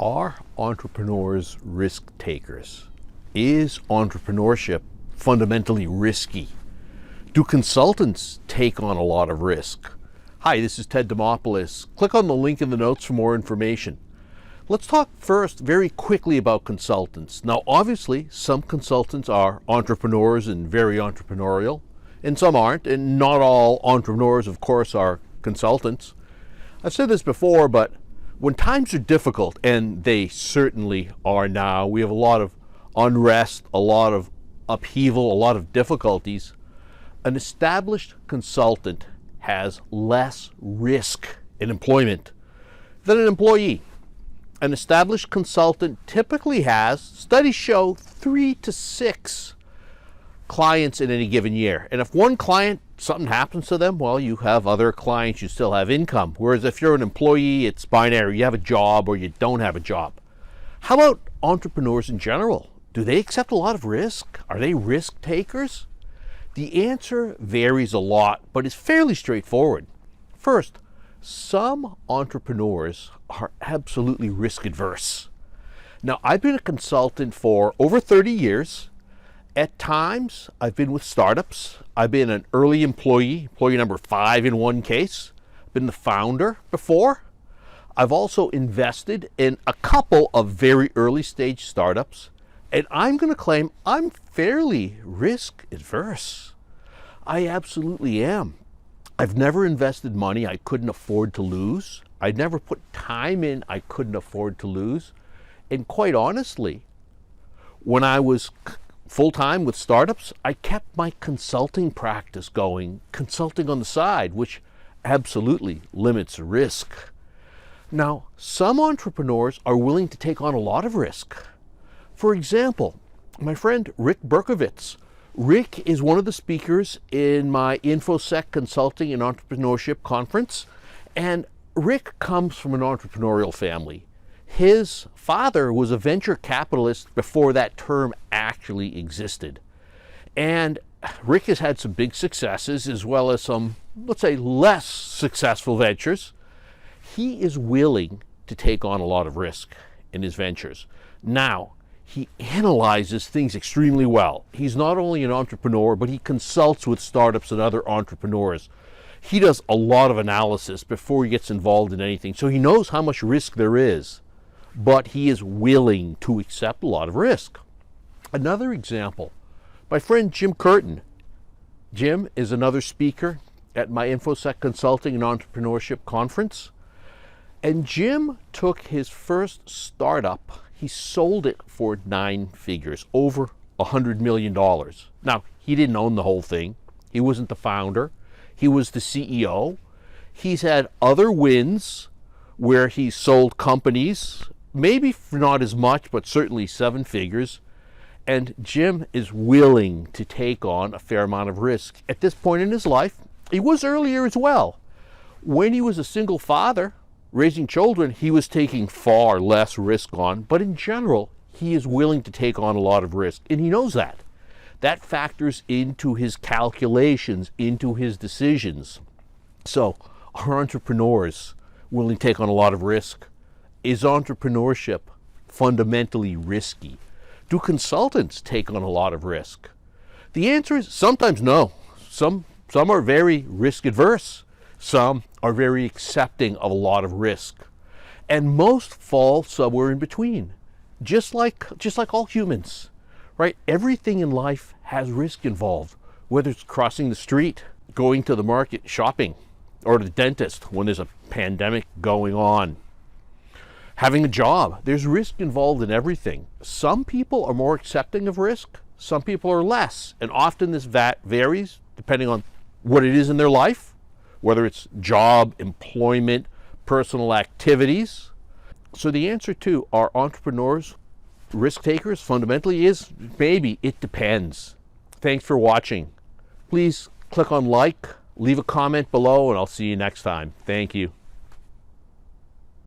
Are entrepreneurs risk takers? Is entrepreneurship fundamentally risky? Do consultants take on a lot of risk? Hi, this is Ted Demopoulos. Click on the link in the notes for more information. Let's talk first very quickly about consultants. Now, obviously, some consultants are entrepreneurs and very entrepreneurial, and some aren't, and not all entrepreneurs, of course, are consultants. I've said this before, but when times are difficult, and they certainly are now, we have a lot of unrest, a lot of upheaval, a lot of difficulties, an established consultant has less risk in employment than an employee. An established consultant typically has, studies show, 3 to 6 clients in any given year. And if one client, something happens to them, well, you have other clients, you still have income. Whereas if you're an employee, it's binary. You have a job or you don't have a job. How about entrepreneurs in general? Do they accept a lot of risk? Are they risk takers? The answer varies a lot, but it's fairly straightforward. First, some entrepreneurs are absolutely risk adverse. Now, I've been a consultant for over 30 years. At times, I've been with startups. I've been an early employee number 5 in one case. Been the founder before. I've also invested in a couple of very early stage startups. And I'm going to claim I'm fairly risk adverse. I absolutely am. I've never invested money I couldn't afford to lose. I'd never put time in I couldn't afford to lose. And quite honestly, when I was full-time with startups, I kept my consulting practice going, consulting on the side, which absolutely limits risk. Now, some entrepreneurs are willing to take on a lot of risk. For example, my friend Rick Berkovitz. Rick is one of the speakers in my InfoSec Consulting and Entrepreneurship Conference, and Rick comes from an entrepreneurial family. His father was a venture capitalist before that term actually existed. And Rick has had some big successes as well as some, let's say, less successful ventures. He is willing to take on a lot of risk in his ventures. Now, he analyzes things extremely well. He's not only an entrepreneur, but he consults with startups and other entrepreneurs. He does a lot of analysis before he gets involved in anything, so he knows how much risk there is, but he is willing to accept a lot of risk. Another example, my friend Jim Curtin. Jim is another speaker at my InfoSec Consulting and Entrepreneurship Conference, and Jim took his first startup. He sold it for 9 figures, over $100 million. Now, he didn't own the whole thing. He wasn't the founder. He was the CEO. He's had other wins where he sold companies, maybe not as much, but certainly 7 figures. And Jim is willing to take on a fair amount of risk at this point in his life. He was earlier as well. When he was a single father, raising children, he was taking far less risk on, but in general, he is willing to take on a lot of risk, and he knows that. That factors into his calculations, into his decisions. So, are entrepreneurs willing to take on a lot of risk? Is entrepreneurship fundamentally risky? Do consultants take on a lot of risk? The answer is sometimes no. Some are very risk adverse. Some are very accepting of a lot of risk. And most fall somewhere in between. Just like all humans, right? Everything in life has risk involved, whether it's crossing the street, going to the market, shopping, or the dentist when there's a pandemic going on. Having a job, there's risk involved in everything. Some people are more accepting of risk, some people are less. And often this varies depending on what it is in their life, whether it's job, employment, personal activities. So the answer to are entrepreneurs risk takers fundamentally is maybe. It depends. Thanks for watching. Please click on like, leave a comment below, and I'll see you next time. Thank you.